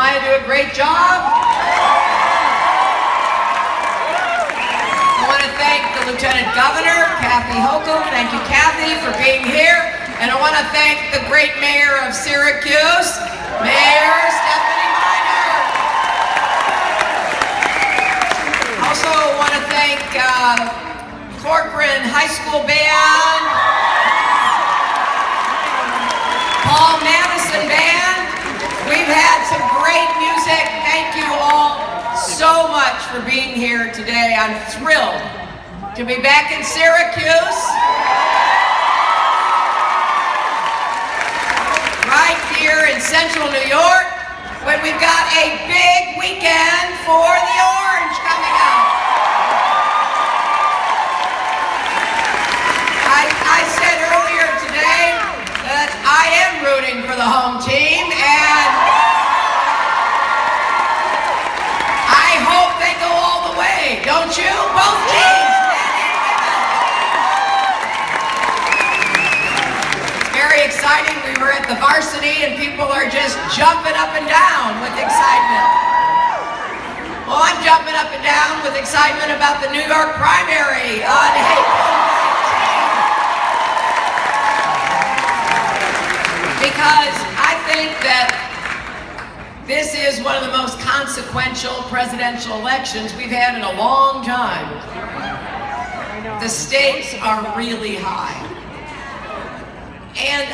Maya do a great job. I want to thank the Lieutenant Governor, Kathy Hochul. Thank you, Kathy, for being here. And I want to thank the great mayor of Syracuse, Mayor Stephanie Miner. Also want to thank Corcoran High School Band, Paul Madison Band. We've had some great music. Thank you all so much for being here today. I'm thrilled to be back in Syracuse, right here in central New York, when we've got a big weekend for the Orange coming up. I said earlier today that I am rooting for the home team, and I hope they go all the way. Don't you? Both teams, men and women. It's very exciting. We were at the varsity and people are just jumping up and down with excitement. Well, I'm jumping up and down with excitement about the New York primary on April 19th. Because I think that this is one of the most consequential presidential elections we've had in a long time. The stakes are really high. And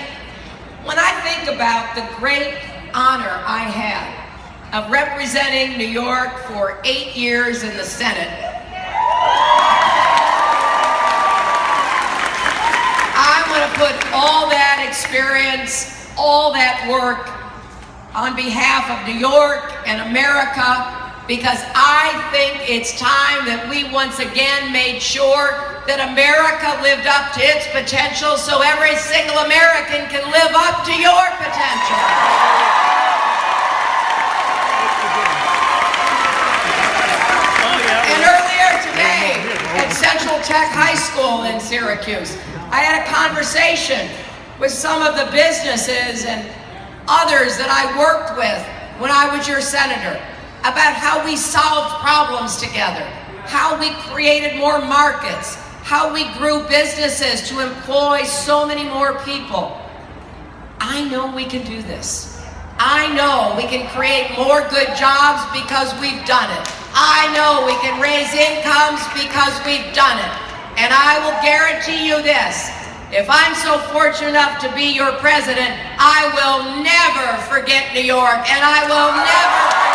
when I think about the great honor I had of representing New York for 8 years in the Senate, I want to put all that experience, all that work on behalf of New York and America, because I think it's time that we once again made sure that America lived up to its potential so every single American can live up to your potential. And earlier today at Central Tech High School in Syracuse, I had a conversation with some of the businesses and others that I worked with when I was your senator about how we solved problems together, how we created more markets, how we grew businesses to employ so many more people. I know we can do this. I know we can create more good jobs because we've done it. I know we can raise incomes because we've done it. And I will guarantee you this, if I'm so fortunate enough to be your president, I will never forget New York, and I will never forget.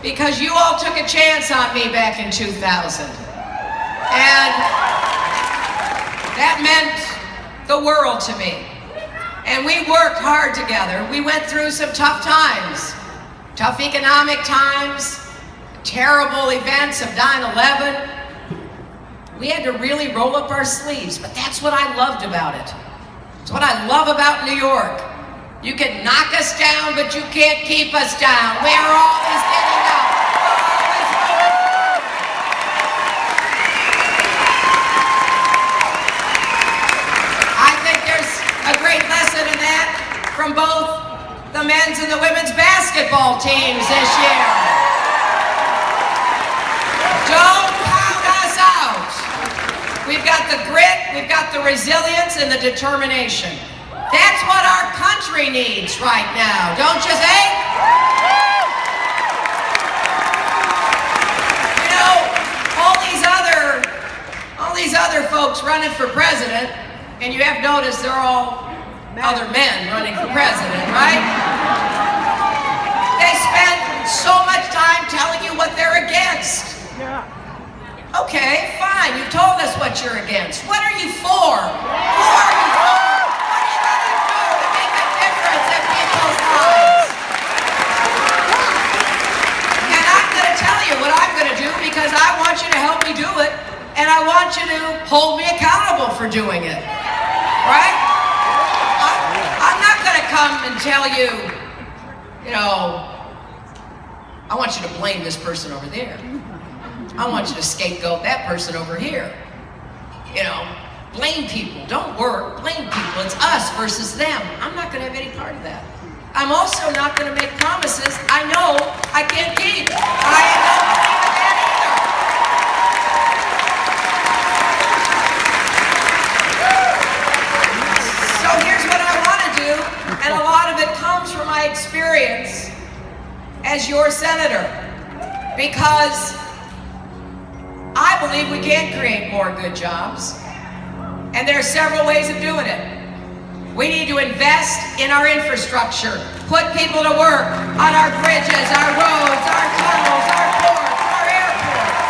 Because you all took a chance on me back in 2000. And that meant the world to me. And we worked hard together. We went through some tough times, tough economic times, terrible events of 9/11. We had to really roll up our sleeves, but that's what I loved about it. It's what I love about New York. You can knock us down, but you can't keep us down. We are always getting up. I think there's a great lesson in that from both the men's and the women's basketball teams this year. Don't count us out. We've got the grit, we've got the resilience, and the determination. That's what our country needs right now, don't you think? You know, all these other folks running for president, and you have noticed they're all other men running for president, right? They spend so much time telling you what they're against. Okay, fine, you've told us what you're against. What are you for? Who are you for? What I'm going to do, because I want you to help me do it, and I want you to hold me accountable for doing it, right? I'm not going to come and tell you, you know, I I want you to blame this person over there. I want you to scapegoat that person over here. You know, blame people. Don't work. Blame people. It's us versus them. I'm not going to have any part of that. I'm also not going to make promises I know I can't keep. I don't believe in that either. So here's what I want to do, and a lot of it comes from my experience as your senator, because I believe we can create more good jobs, and there are several ways of doing it. We need to invest in our infrastructure, put people to work on our bridges, our roads, our tunnels, our ports, our airports.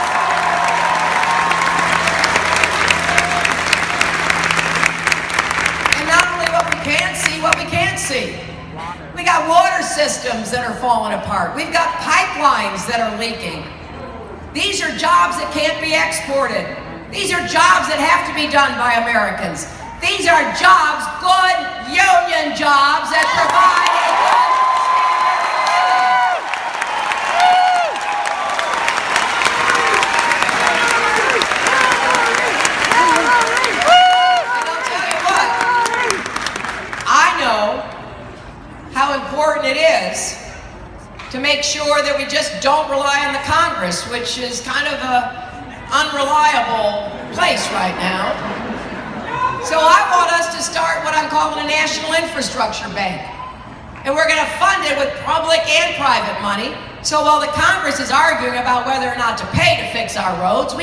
And not only what we can see, what we can't see. We got water systems that are falling apart. We've got pipelines that are leaking. These are jobs that can't be exported. These are jobs that have to be done by Americans. These are jobs, good union jobs, that provide a good and I'll tell you what, I know how important it is to make sure that we just don't rely on the Congress, which is kind of an unreliable place right now. So I want us to start what I'm calling a national infrastructure bank. And we're going to fund it with public and private money. So while the Congress is arguing about whether or not to pay to fix our roads,